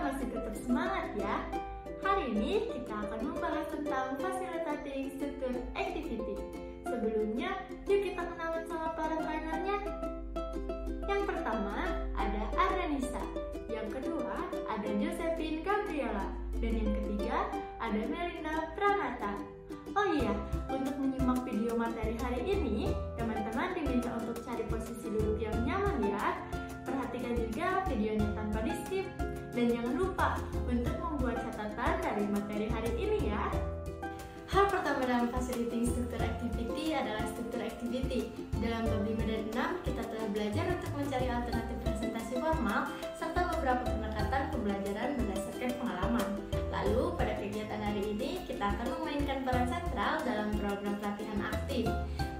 masih tetap semangat ya. Hari ini kita akan membahas tentang facilitating struktur activity. Sebelumnya, yuk kita kenalan sama para trainernya. Yang pertama ada Ardanisa, yang kedua ada Josephine Gabriela, dan yang ketiga ada Melinda Pranata. Oh iya, untuk menyimak video materi hari ini, teman-teman diminta untuk cari posisi duduk yang nyaman ya. Perhatikan juga videonya tanpa di-skip. Dan jangan lupa untuk membuat catatan dari materi hari ini ya. Hal pertama dalam facilitating struktur activity adalah struktur activity. Dalam bab 5 dan 6, kita telah belajar untuk mencari alternatif presentasi formal serta beberapa pendekatan pembelajaran berdasarkan pengalaman. Lalu, pada kegiatan hari ini, kita akan memainkan peran sentral dalam program pelatihan aktif.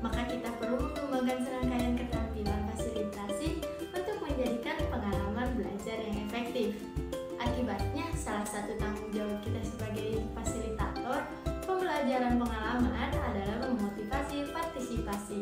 Maka kita perlu mengembangkan serangkaian keterampilan fasilitasi untuk menjadikan pengalaman belajar yang efektif. Akibatnya, salah satu tanggung jawab kita sebagai fasilitator pembelajaran pengalaman adalah memotivasi partisipasi.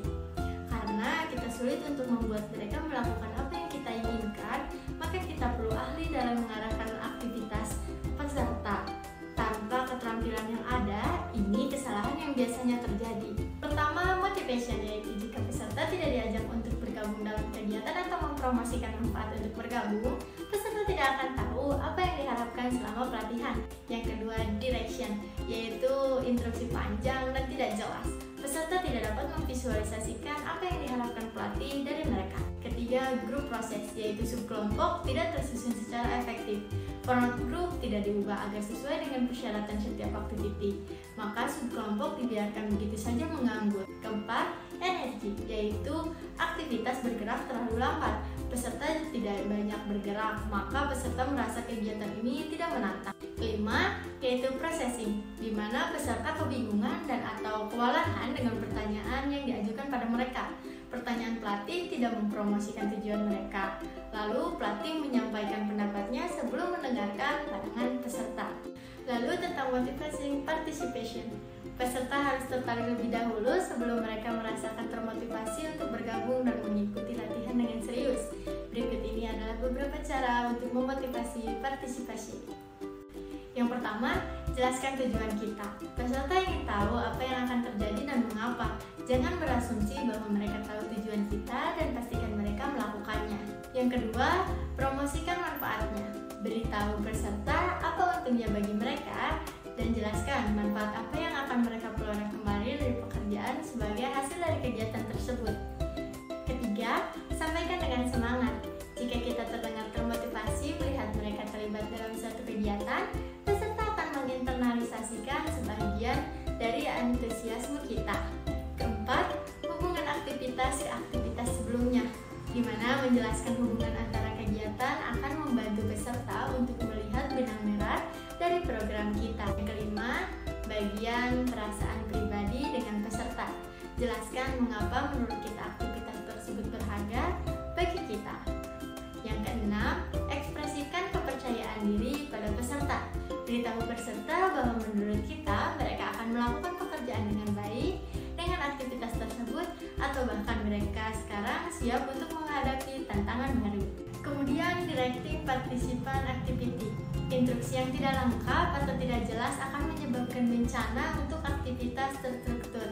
Karena kita sulit untuk membuat mereka melakukan apa yang kita inginkan, maka kita perlu ahli dalam mengarahkan aktivitas peserta. Tanpa keterampilan yang ada, ini kesalahan yang biasanya terjadi. Pertama, motivation, yaitu jika peserta tidak diajak untuk bergabung dalam kegiatan atau mempromosikan manfaat untuk bergabung, peserta tidak akan tahu apa yang diharapkan selama pelatihan. Yang kedua, direction, yaitu instruksi panjang dan tidak jelas. Peserta tidak dapat memvisualisasikan apa yang diharapkan pelatih dari mereka. Ketiga, group process, yaitu subkelompok tidak tersusun secara efektif. Format grup tidak diubah agar sesuai dengan persyaratan setiap activity, maka subkelompok dibiarkan begitu saja menganggur. Keempat, energi, yaitu aktivitas bergerak terlalu lambat. Peserta tidak banyak bergerak, maka peserta merasa kegiatan ini tidak menantang. Kelima, yaitu processing, di mana peserta kebingungan dan atau kewalahan dengan pertanyaan yang diajukan pada mereka. Pertanyaan pelatih tidak mempromosikan tujuan mereka. Lalu pelatih menyampaikan pendapatnya sebelum mendengarkan pandangan peserta. Lalu tentang motivasi participation, peserta harus tertarik lebih dahulu sebelum mereka merasakan termotivasi untuk bergabung dan mengikuti latihan dengan serius. Berikut ini adalah beberapa cara untuk memotivasi partisipasi. Yang pertama, jelaskan tujuan kita. Peserta ingin tahu apa yang akan terjadi dan mengapa. Jangan berasumsi bahwa mereka tahu tujuan kita dan pastikan mereka melakukannya. Yang kedua, promosikan manfaatnya. Beritahu peserta apa untungnya bagi mereka dan jelaskan manfaat apa yang akan mereka peroleh kembali dari pekerjaan sebagai hasil dari kegiatan tersebut. Ketiga, sampaikan dengan semangat. Jika kita terdengar termotivasi melihat mereka terlibat dalam suatu kegiatan, peserta akan menginternalisasikan sebagian dari antusiasme kita. Keempat, hubungan aktivitas ke aktivitas sebelumnya, di mana menjelaskan hubungan antara kegiatan akan membantu peserta untuk melihat benang merah dari program kita. Yang kelima, bagian perasaan pribadi dengan peserta. Jelaskan mengapa menurut kita aktivitas tersebut berharga bagi kita. Yang keenam, ekspresikan kepercayaan diri pada peserta. Beritahu peserta bahwa menurut kita mereka akan melakukan pekerjaan dengan baik dengan aktivitas tersebut atau bahkan mereka sekarang siap untuk menghadapi tantangan baru. Kemudian, directing partisipan activity. Instruksi yang tidak lengkap atau tidak jelas akan menyebabkan bencana untuk aktivitas terstruktur.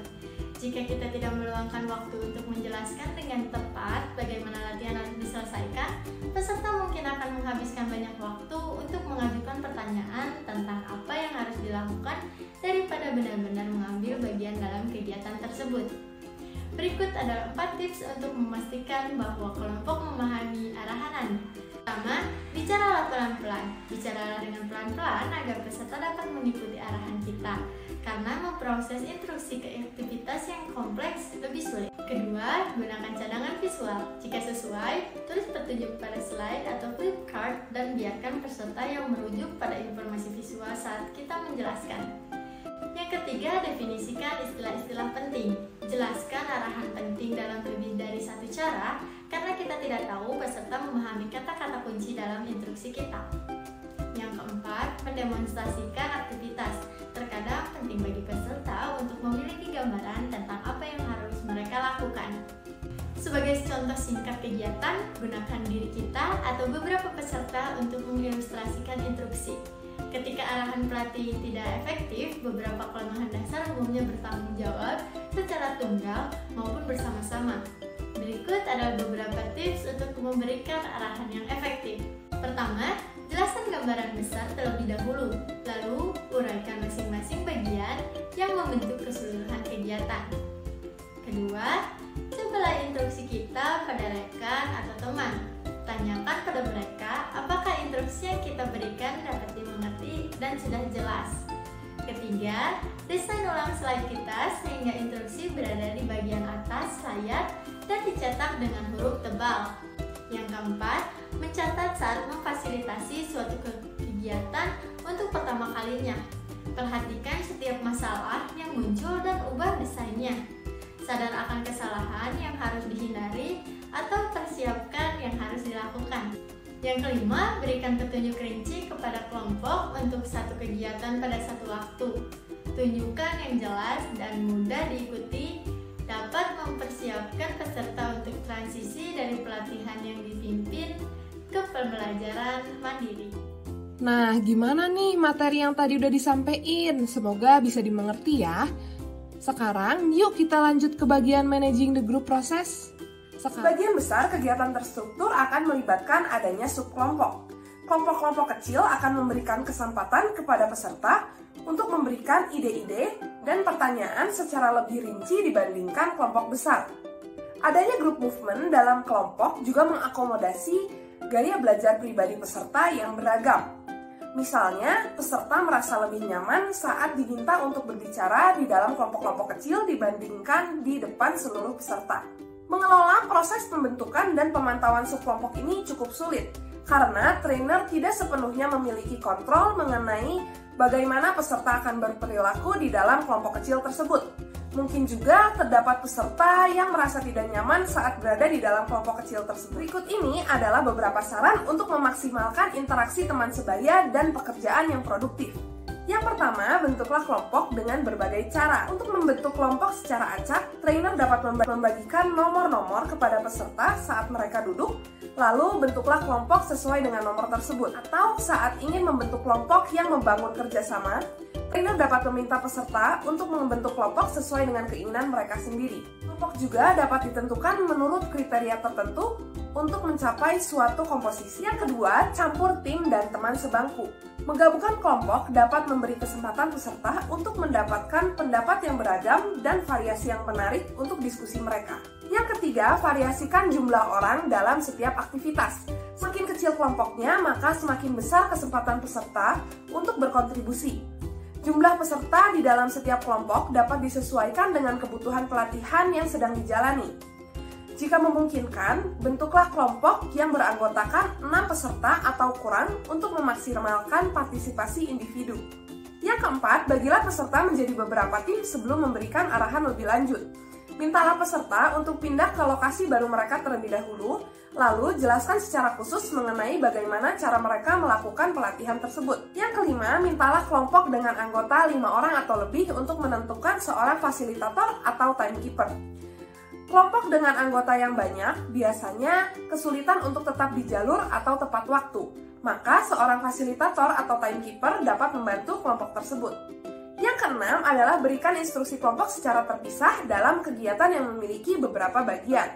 Jika kita tidak meluangkan waktu untuk menjelaskan dengan tepat bagaimana latihan harus diselesaikan, peserta mungkin akan menghabiskan banyak waktu untuk mengajukan pertanyaan tentang apa yang harus dilakukan daripada benar-benar mengambil bagian dalam kegiatan tersebut. Berikut adalah 4 tips untuk memastikan bahwa kelompok memahami arahan Anda. Pertama, bicaralah pelan-pelan. Bicaralah dengan pelan-pelan agar peserta dapat mengikuti arahan kita, karena memproses instruksi ke aktivitas yang kompleks lebih sulit. Kedua, gunakan cadangan visual. Jika sesuai, tulis petunjuk pada slide atau flip card dan biarkan peserta yang merujuk pada informasi visual saat kita menjelaskan. Yang ketiga, definisikan istilah-istilah penting. Jelaskan arahan penting dalam lebih dari satu cara, karena kita tidak tahu peserta memahami kata-kata kunci dalam instruksi kita. Yang keempat, mendemonstrasikan aktivitas. Terkadang penting bagi peserta untuk memiliki gambaran tentang apa yang harus mereka lakukan. Sebagai contoh singkat kegiatan, gunakan diri kita atau beberapa peserta untuk mengilustrasikan instruksi. Ketika arahan pelatih tidak efektif, beberapa kelemahan dasar umumnya bertanggung jawab secara tunggal maupun bersama-sama. Berikut adalah beberapa tips untuk memberikan arahan yang efektif. Pertama, jelaskan gambaran besar terlebih dahulu, lalu uraikan masing-masing bagian yang membentuk keseluruhan kegiatan. Kedua, cobalah instruksi kita pada rekan atau teman. Tanyakan pada mereka apakah instruksi yang kita berikan dapat dimengerti dan sudah jelas. Ketiga, desain ulang slide kita sehingga instruksi berada di bagian atas layar dan dicetak dengan huruf tebal. Yang keempat, mencatat saat memfasilitasi suatu kegiatan untuk pertama kalinya. Perhatikan setiap masalah yang muncul dan ubah desainnya. Sadar akan kesalahan yang harus dihindari atau persiapkan yang harus dilakukan. Yang kelima, berikan petunjuk rinci kepada kelompok untuk satu kegiatan pada satu waktu. Tunjukkan yang jelas dan mudah diikuti dapat mempersiapkan peserta untuk transisi dari pelatihan yang dipimpin ke pembelajaran mandiri. Nah, gimana nih materi yang tadi udah disampaikan? Semoga bisa dimengerti ya. Sekarang, yuk kita lanjut ke bagian managing the group process. Sebagian besar kegiatan terstruktur akan melibatkan adanya subkelompok. Kelompok-kelompok kecil akan memberikan kesempatan kepada peserta untuk memberikan ide-ide dan pertanyaan secara lebih rinci dibandingkan kelompok besar. Adanya group movement dalam kelompok juga mengakomodasi gaya belajar pribadi peserta yang beragam. Misalnya, peserta merasa lebih nyaman saat diminta untuk berbicara di dalam kelompok-kelompok kecil dibandingkan di depan seluruh peserta. Mengelola proses pembentukan dan pemantauan subkelompok ini cukup sulit, karena trainer tidak sepenuhnya memiliki kontrol mengenai bagaimana peserta akan berperilaku di dalam kelompok kecil tersebut. Mungkin juga terdapat peserta yang merasa tidak nyaman saat berada di dalam kelompok kecil tersebut. Berikut ini adalah beberapa saran untuk memaksimalkan interaksi teman sebaya dan pekerjaan yang produktif. Yang pertama, bentuklah kelompok dengan berbagai cara. Untuk membentuk kelompok secara acak, trainer dapat membagikan nomor-nomor kepada peserta saat mereka duduk, lalu bentuklah kelompok sesuai dengan nomor tersebut. Atau saat ingin membentuk kelompok yang membangun kerjasama, trainer dapat meminta peserta untuk membentuk kelompok sesuai dengan keinginan mereka sendiri. Kelompok juga dapat ditentukan menurut kriteria tertentu untuk mencapai suatu komposisi. Yang kedua, campur tim dan teman sebangku. Menggabungkan kelompok dapat memberi kesempatan peserta untuk mendapatkan pendapat yang beragam dan variasi yang menarik untuk diskusi mereka. Yang ketiga, variasikan jumlah orang dalam setiap aktivitas. Semakin kecil kelompoknya, maka semakin besar kesempatan peserta untuk berkontribusi. Jumlah peserta di dalam setiap kelompok dapat disesuaikan dengan kebutuhan pelatihan yang sedang dijalani. Jika memungkinkan, bentuklah kelompok yang beranggotakan 6 peserta atau kurang untuk memaksimalkan partisipasi individu. Yang keempat, bagilah peserta menjadi beberapa tim sebelum memberikan arahan lebih lanjut. Mintalah peserta untuk pindah ke lokasi baru mereka terlebih dahulu, lalu jelaskan secara khusus mengenai bagaimana cara mereka melakukan pelatihan tersebut. Yang kelima, mintalah kelompok dengan anggota 5 orang atau lebih untuk menentukan seorang fasilitator atau timekeeper. Kelompok dengan anggota yang banyak biasanya kesulitan untuk tetap di jalur atau tepat waktu, maka seorang fasilitator atau timekeeper dapat membantu kelompok tersebut. Yang keenam adalah berikan instruksi kelompok secara terpisah dalam kegiatan yang memiliki beberapa bagian.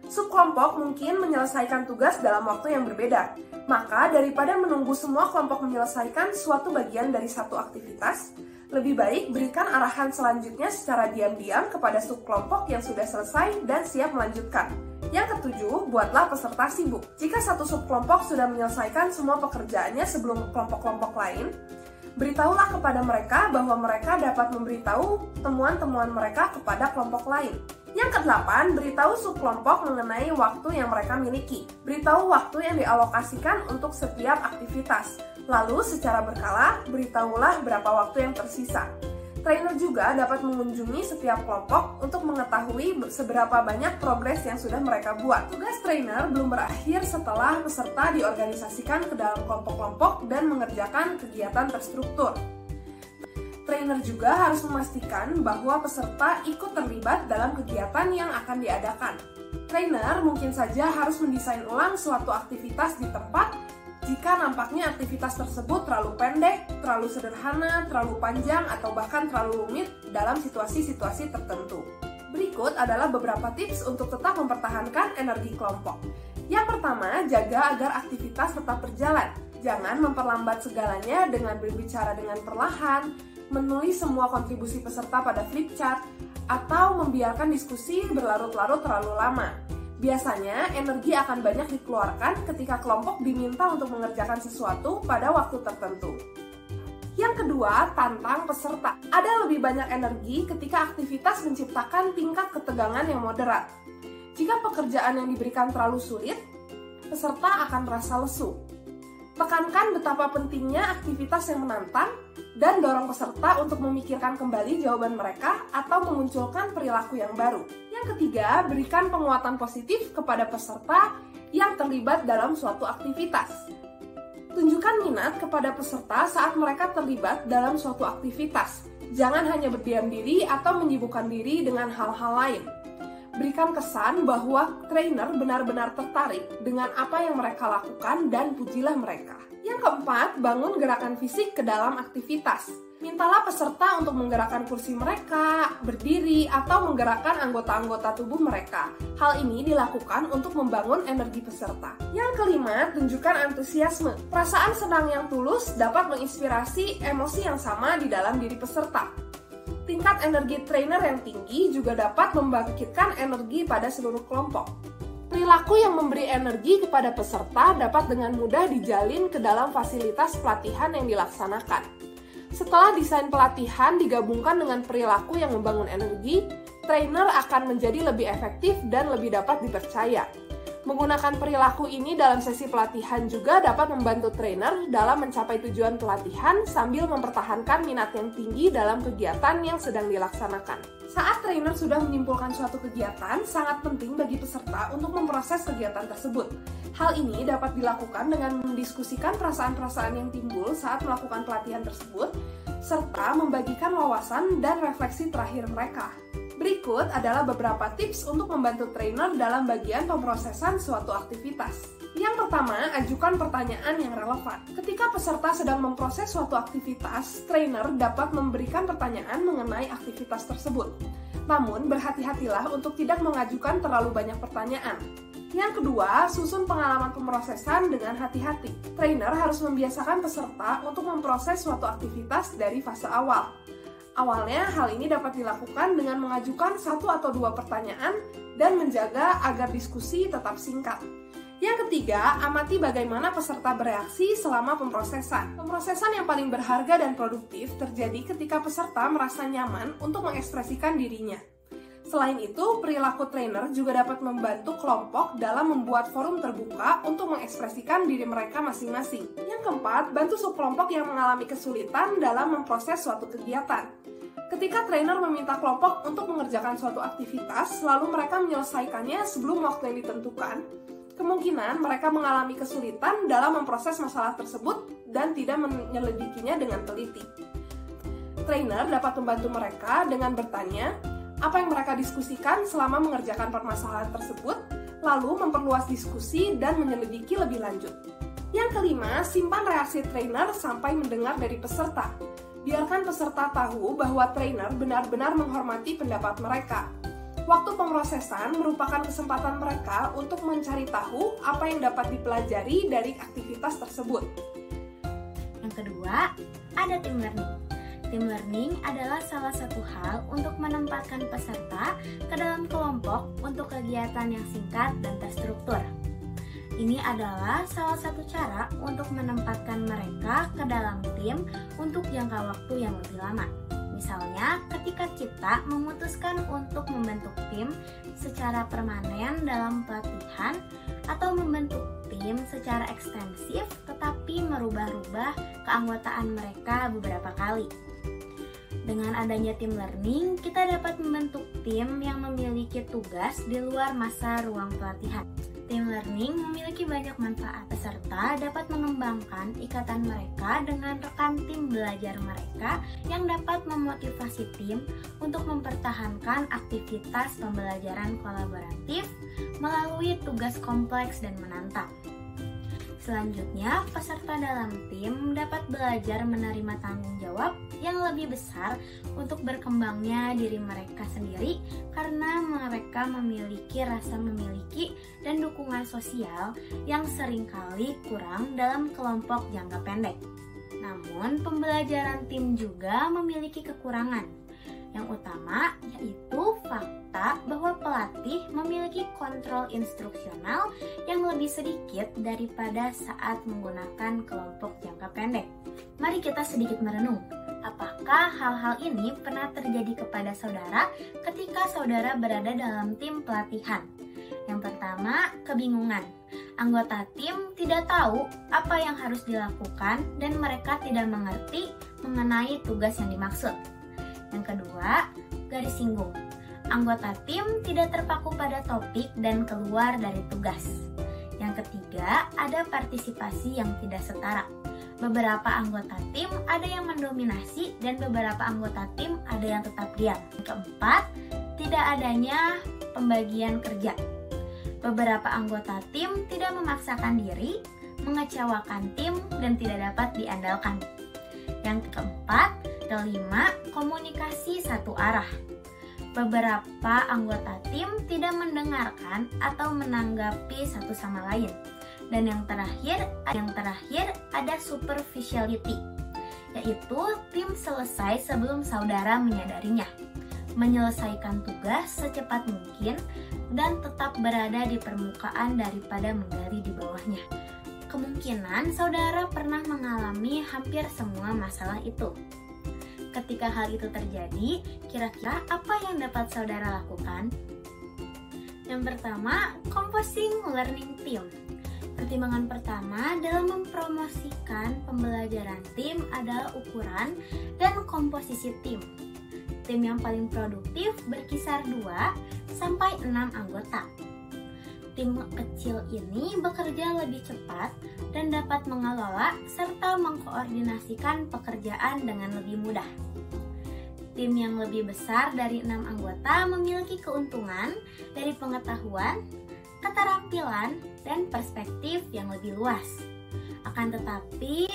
Subkelompok mungkin menyelesaikan tugas dalam waktu yang berbeda, maka daripada menunggu semua kelompok menyelesaikan suatu bagian dari satu aktivitas, lebih baik berikan arahan selanjutnya secara diam-diam kepada subkelompok yang sudah selesai dan siap melanjutkan. Yang ketujuh, buatlah peserta sibuk. Jika satu subkelompok sudah menyelesaikan semua pekerjaannya sebelum kelompok-kelompok lain, beritahulah kepada mereka bahwa mereka dapat memberitahu temuan-temuan mereka kepada kelompok lain. Yang kedelapan, beritahu subkelompok mengenai waktu yang mereka miliki. Beritahu waktu yang dialokasikan untuk setiap aktivitas. Lalu secara berkala, beritahulah berapa waktu yang tersisa. Trainer juga dapat mengunjungi setiap kelompok untuk mengetahui seberapa banyak progres yang sudah mereka buat. Tugas trainer belum berakhir setelah peserta diorganisasikan ke dalam kelompok-kelompok dan mengerjakan kegiatan terstruktur. Trainer juga harus memastikan bahwa peserta ikut terlibat dalam kegiatan yang akan diadakan. Trainer mungkin saja harus mendesain ulang suatu aktivitas di tempat jika nampaknya aktivitas tersebut terlalu pendek, terlalu sederhana, terlalu panjang, atau bahkan terlalu rumit dalam situasi-situasi tertentu. Berikut adalah beberapa tips untuk tetap mempertahankan energi kelompok. Yang pertama, jaga agar aktivitas tetap berjalan. Jangan memperlambat segalanya dengan berbicara dengan perlahan, menulis semua kontribusi peserta pada flip chart, atau membiarkan diskusi berlarut-larut terlalu lama. Biasanya, energi akan banyak dikeluarkan ketika kelompok diminta untuk mengerjakan sesuatu pada waktu tertentu. Yang kedua, tantang peserta. Ada lebih banyak energi ketika aktivitas menciptakan tingkat ketegangan yang moderat. Jika pekerjaan yang diberikan terlalu sulit, peserta akan merasa lesu. Tekankan betapa pentingnya aktivitas yang menantang dan dorong peserta untuk memikirkan kembali jawaban mereka atau memunculkan perilaku yang baru. Yang ketiga, berikan penguatan positif kepada peserta yang terlibat dalam suatu aktivitas. Tunjukkan minat kepada peserta saat mereka terlibat dalam suatu aktivitas. Jangan hanya berdiam diri atau menyibukkan diri dengan hal-hal lain. Berikan kesan bahwa trainer benar-benar tertarik dengan apa yang mereka lakukan dan pujilah mereka. Yang keempat, bangun gerakan fisik ke dalam aktivitas. Mintalah peserta untuk menggerakkan kursi mereka, berdiri, atau menggerakkan anggota-anggota tubuh mereka. Hal ini dilakukan untuk membangun energi peserta. Yang kelima, tunjukkan antusiasme. Perasaan senang yang tulus dapat menginspirasi emosi yang sama di dalam diri peserta. Tingkat energi trainer yang tinggi juga dapat membangkitkan energi pada seluruh kelompok. Perilaku yang memberi energi kepada peserta dapat dengan mudah dijalin ke dalam fasilitas pelatihan yang dilaksanakan. Setelah desain pelatihan digabungkan dengan perilaku yang membangun energi, trainer akan menjadi lebih efektif dan lebih dapat dipercaya. Menggunakan perilaku ini dalam sesi pelatihan juga dapat membantu trainer dalam mencapai tujuan pelatihan sambil mempertahankan minat yang tinggi dalam kegiatan yang sedang dilaksanakan. Saat trainer sudah menyimpulkan suatu kegiatan, sangat penting bagi peserta untuk memproses kegiatan tersebut. Hal ini dapat dilakukan dengan mendiskusikan perasaan-perasaan yang timbul saat melakukan pelatihan tersebut, serta membagikan wawasan dan refleksi terakhir mereka. Berikut adalah beberapa tips untuk membantu trainer dalam bagian pemrosesan suatu aktivitas. Yang pertama, ajukan pertanyaan yang relevan. Ketika peserta sedang memproses suatu aktivitas, trainer dapat memberikan pertanyaan mengenai aktivitas tersebut. Namun, berhati-hatilah untuk tidak mengajukan terlalu banyak pertanyaan. Yang kedua, susun pengalaman pemrosesan dengan hati-hati. Trainer harus membiasakan peserta untuk memproses suatu aktivitas dari fase awal. Awalnya, hal ini dapat dilakukan dengan mengajukan 1 atau 2 pertanyaan dan menjaga agar diskusi tetap singkat. Yang ketiga, amati bagaimana peserta bereaksi selama pemrosesan. Pemrosesan yang paling berharga dan produktif terjadi ketika peserta merasa nyaman untuk mengekspresikan dirinya. Selain itu, perilaku trainer juga dapat membantu kelompok dalam membuat forum terbuka untuk mengekspresikan diri mereka masing-masing. Yang keempat, bantu subkelompok yang mengalami kesulitan dalam memproses suatu kegiatan. Ketika trainer meminta kelompok untuk mengerjakan suatu aktivitas, lalu mereka menyelesaikannya sebelum waktu yang ditentukan, kemungkinan mereka mengalami kesulitan dalam memproses masalah tersebut dan tidak menyelidikinya dengan teliti. Trainer dapat membantu mereka dengan bertanya apa yang mereka diskusikan selama mengerjakan permasalahan tersebut, lalu memperluas diskusi dan menyelidiki lebih lanjut. Yang kelima, simpan reaksi trainer sampai mendengar dari peserta. Biarkan peserta tahu bahwa trainer benar-benar menghormati pendapat mereka. Waktu pemrosesan merupakan kesempatan mereka untuk mencari tahu apa yang dapat dipelajari dari aktivitas tersebut. Yang kedua, ada team learning. Team learning adalah salah satu hal untuk menempatkan peserta ke dalam kelompok untuk kegiatan yang singkat dan terstruktur. Ini adalah salah satu cara untuk menempatkan mereka ke dalam tim untuk jangka waktu yang lebih lama. Misalnya, ketika kita memutuskan untuk membentuk tim secara permanen dalam pelatihan atau membentuk tim secara ekstensif tetapi merubah-rubah keanggotaan mereka beberapa kali. Dengan adanya team learning, kita dapat membentuk tim yang memiliki tugas di luar masa ruang pelatihan. Team learning memiliki banyak manfaat. Peserta dapat mengembangkan ikatan mereka dengan rekan tim belajar mereka yang dapat memotivasi tim untuk mempertahankan aktivitas pembelajaran kolaboratif melalui tugas kompleks dan menantang. Selanjutnya, peserta dalam tim dapat belajar menerima tanggung jawab yang lebih besar untuk berkembangnya diri mereka sendiri karena mereka memiliki rasa memiliki dan dukungan sosial yang seringkali kurang dalam kelompok jangka pendek. Namun, pembelajaran tim juga memiliki kekurangan. Yang utama yaitu fakta bahwa pelatih memiliki kontrol instruksional yang lebih sedikit daripada saat menggunakan kelompok jangka pendek. Mari kita sedikit merenung. Apakah hal-hal ini pernah terjadi kepada saudara ketika saudara berada dalam tim pelatihan? Yang pertama, kebingungan. Anggota tim tidak tahu apa yang harus dilakukan dan mereka tidak mengerti mengenai tugas yang dimaksud. Yang kedua, garis singgung. Anggota tim tidak terpaku pada topik dan keluar dari tugas. Yang ketiga, ada partisipasi yang tidak setara. Beberapa anggota tim ada yang mendominasi dan beberapa anggota tim ada yang tetap diam. Yang keempat, tidak adanya pembagian kerja. Beberapa anggota tim tidak memaksakan diri, mengecewakan tim, dan tidak dapat diandalkan. Yang keempat, kelima, komunikasi satu arah. Beberapa anggota tim tidak mendengarkan atau menanggapi satu sama lain. Dan yang terakhir ada superficiality, yaitu tim selesai sebelum saudara menyadarinya, menyelesaikan tugas secepat mungkin, dan tetap berada di permukaan daripada menggali di bawahnya. Kemungkinan saudara pernah mengalami hampir semua masalah itu. Ketika hal itu terjadi, kira-kira apa yang dapat saudara lakukan? Yang pertama, composing learning team. Pertimbangan pertama dalam mempromosikan pembelajaran tim adalah ukuran dan komposisi tim. Tim yang paling produktif berkisar 2 sampai 6 anggota. Tim kecil ini bekerja lebih cepat dan dapat mengelola serta mengkoordinasikan pekerjaan dengan lebih mudah. Tim yang lebih besar dari 6 anggota memiliki keuntungan dari pengetahuan, keterampilan, dan perspektif yang lebih luas. Akan tetapi,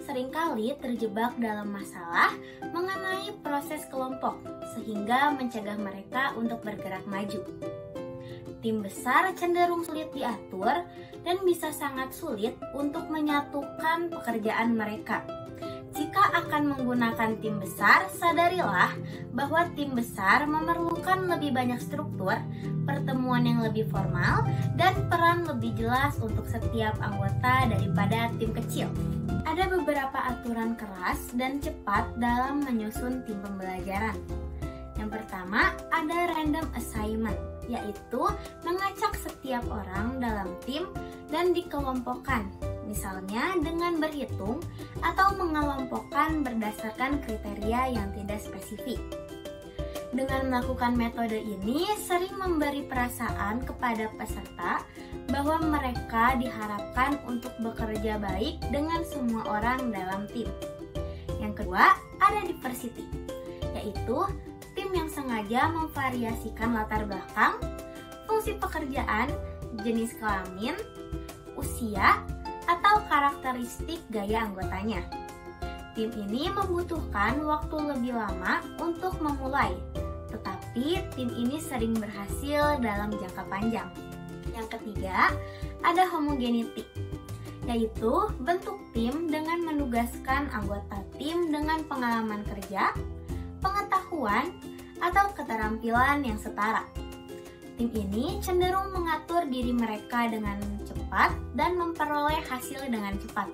seringkali terjebak dalam masalah mengenai proses kelompok sehingga mencegah mereka untuk bergerak maju. Tim besar cenderung sulit diatur dan bisa sangat sulit untuk menyatukan pekerjaan mereka. Jika akan menggunakan tim besar, sadarilah bahwa tim besar memerlukan lebih banyak struktur, pertemuan yang lebih formal, dan peran lebih jelas untuk setiap anggota daripada tim kecil. Ada beberapa aturan keras dan cepat dalam menyusun tim pembelajaran. Yang pertama, ada random assignment, yaitu mengacak setiap orang dalam tim dan dikelompokkan, misalnya dengan berhitung atau mengelompokkan berdasarkan kriteria yang tidak spesifik. Dengan melakukan metode ini sering memberi perasaan kepada peserta bahwa mereka diharapkan untuk bekerja baik dengan semua orang dalam tim. Yang kedua, ada diversity, yaitu tim yang sengaja memvariasikan latar belakang, fungsi pekerjaan, jenis kelamin, usia, atau karakteristik gaya anggotanya. Tim ini membutuhkan waktu lebih lama untuk memulai, tetapi tim ini sering berhasil dalam jangka panjang. Yang ketiga, ada homogeneity, yaitu bentuk tim dengan menugaskan anggota tim dengan pengalaman kerja, pengetahuan, atau keterampilan yang setara. Tim ini cenderung mengatur diri mereka dengan cepat dan memperoleh hasil dengan cepat.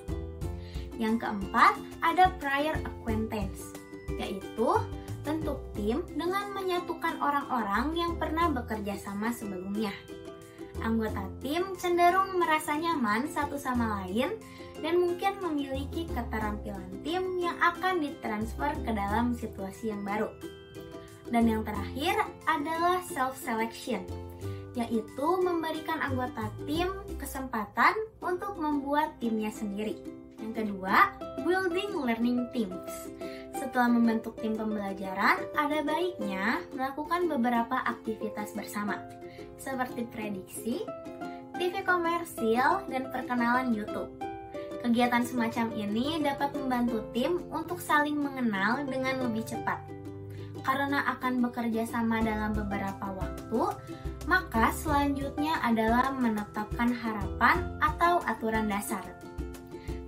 Yang keempat, ada prior acquaintance, yaitu bentuk tim dengan menyatukan orang-orang yang pernah bekerja sama sebelumnya. Anggota tim cenderung merasa nyaman satu sama lain dan mungkin memiliki keterampilan tim yang akan ditransfer ke dalam situasi yang baru. Dan yang terakhir adalah self-selection, yaitu memberikan anggota tim kesempatan untuk membuat timnya sendiri. Yang kedua, building learning teams. Setelah membentuk tim pembelajaran, ada baiknya melakukan beberapa aktivitas bersama, seperti prediksi, TV komersil, dan perkenalan YouTube. Kegiatan semacam ini dapat membantu tim untuk saling mengenal dengan lebih cepat. Karena akan bekerja sama dalam beberapa waktu, maka selanjutnya adalah menetapkan harapan atau aturan dasar.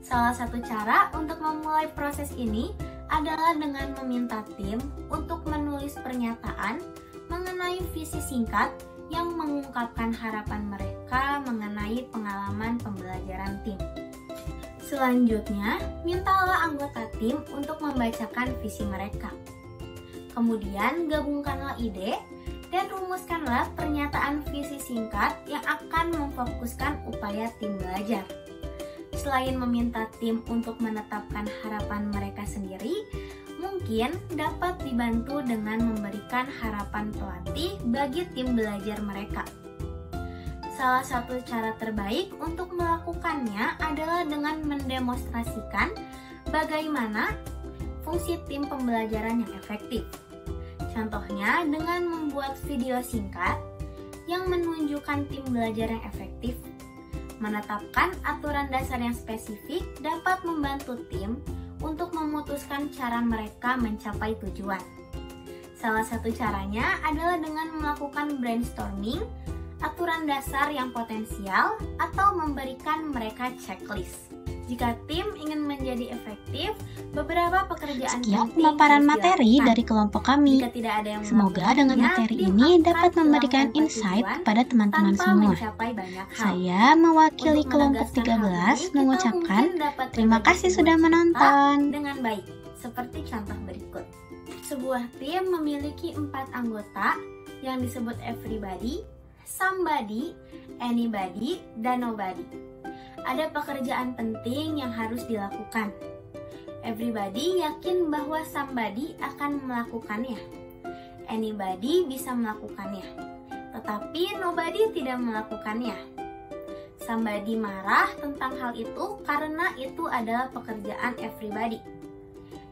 Salah satu cara untuk memulai proses ini adalah dengan meminta tim untuk menulis pernyataan mengenai visi singkat yang mengungkapkan harapan mereka mengenai pengalaman pembelajaran tim. Selanjutnya, mintalah anggota tim untuk membacakan visi mereka. Kemudian, gabungkanlah ide dan rumuskanlah pernyataan visi singkat yang akan memfokuskan upaya tim belajar. Selain meminta tim untuk menetapkan harapan mereka sendiri, mungkin dapat dibantu dengan memberikan harapan pelatih bagi tim belajar mereka. Salah satu cara terbaik untuk melakukannya adalah dengan mendemonstrasikan bagaimana fungsi tim pembelajaran yang efektif. Contohnya dengan membuat video singkat yang menunjukkan tim belajar yang efektif. Menetapkan aturan dasar yang spesifik dapat membantu tim untuk memutuskan cara mereka mencapai tujuan. Salah satu caranya adalah dengan melakukan brainstorming, aturan dasar yang potensial, atau memberikan mereka checklist. Jika tim ingin menjadi efektif, beberapa pekerjaan Sekian penting pemaparan harus materi dilakukan. dari kelompok kami. Jika tidak ada yang Semoga dengan melakukannya, materi tim ini akan dapat memberikan kehilangan insight tujuan kepada teman-teman tanpa semua. mencapai banyak hal. Saya mewakili Untuk kelompok menegaskan hal ini, 13 kita mengucapkan mungkin dapat terima berbagi kasih sebuah sudah cerita menonton. dengan baik, seperti contoh berikut. Sebuah tim memiliki 4 anggota yang disebut everybody, somebody, anybody, dan nobody. Ada pekerjaan penting yang harus dilakukan. Everybody yakin bahwa somebody akan melakukannya. Anybody bisa melakukannya, tetapi nobody tidak melakukannya. Somebody marah tentang hal itu karena itu adalah pekerjaan everybody.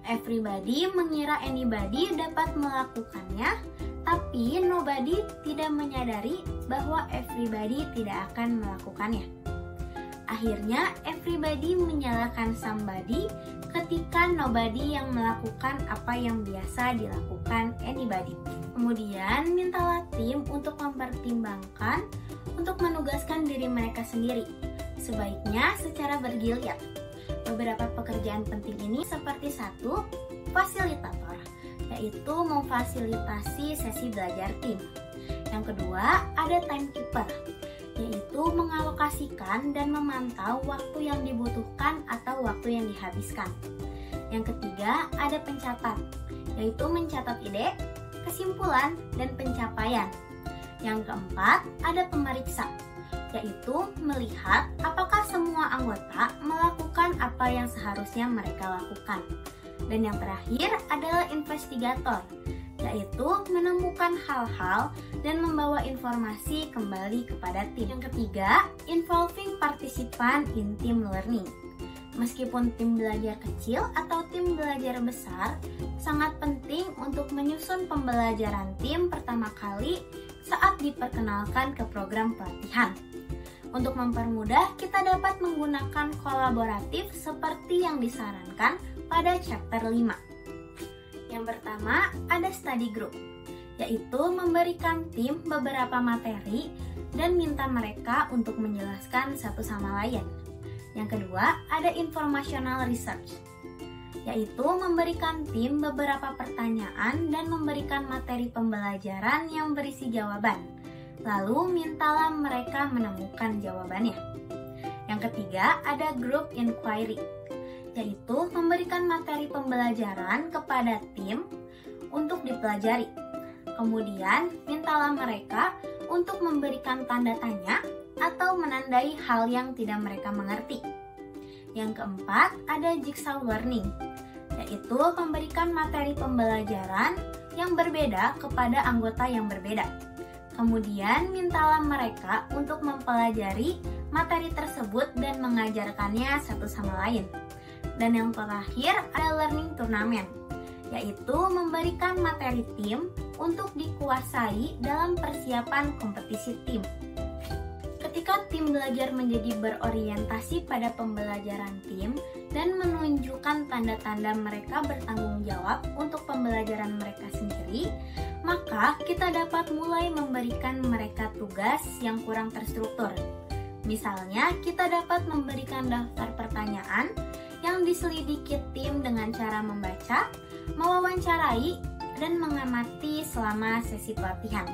Everybody mengira anybody dapat melakukannya, tapi nobody tidak menyadari bahwa everybody tidak akan melakukannya. Akhirnya, everybody menyalahkan somebody ketika nobody yang melakukan apa yang biasa dilakukan anybody. Kemudian, mintalah tim untuk mempertimbangkan untuk menugaskan diri mereka sendiri, sebaiknya secara bergiliran. Beberapa pekerjaan penting ini seperti 1, fasilitator, yaitu memfasilitasi sesi belajar tim. Yang kedua, ada timekeeper, yaitu mengalokasikan dan memantau waktu yang dibutuhkan atau waktu yang dihabiskan. Yang ketiga, ada pencatat, yaitu mencatat ide, kesimpulan, dan pencapaian. Yang keempat, ada pemeriksa, yaitu melihat apakah semua anggota melakukan apa yang seharusnya mereka lakukan. Dan yang terakhir adalah investigator, yaitu menemukan hal-hal dan membawa informasi kembali kepada tim. Yang ketiga, involving participant in team learning. Meskipun tim belajar kecil atau tim belajar besar, sangat penting untuk menyusun pembelajaran tim pertama kali saat diperkenalkan ke program pelatihan. Untuk mempermudah, kita dapat menggunakan kolaboratif seperti yang disarankan pada chapter 5. Yang pertama, ada study group, yaitu memberikan tim beberapa materi dan minta mereka untuk menjelaskan satu sama lain. Yang kedua, ada informational research, yaitu memberikan tim beberapa pertanyaan dan memberikan materi pembelajaran yang berisi jawaban. Lalu mintalah mereka menemukan jawabannya. Yang ketiga, ada group inquiry, yaitu memberikan materi pembelajaran kepada tim untuk dipelajari. Kemudian, mintalah mereka untuk memberikan tanda tanya atau menandai hal yang tidak mereka mengerti. Yang keempat, ada jigsaw learning, yaitu memberikan materi pembelajaran yang berbeda kepada anggota yang berbeda. Kemudian mintalah mereka untuk mempelajari materi tersebut dan mengajarkannya satu sama lain. Dan yang terakhir ada learning turnamen, yaitu memberikan materi tim untuk dikuasai dalam persiapan kompetisi tim. Ketika tim belajar menjadi berorientasi pada pembelajaran tim dan menunjukkan tanda-tanda mereka bertanggung jawab untuk pembelajaran mereka sendiri, maka kita dapat mulai memberikan mereka tugas yang kurang terstruktur. Misalnya, kita dapat memberikan daftar pertanyaan yang diselidiki tim dengan cara membaca, mewawancarai, dan mengamati selama sesi pelatihan.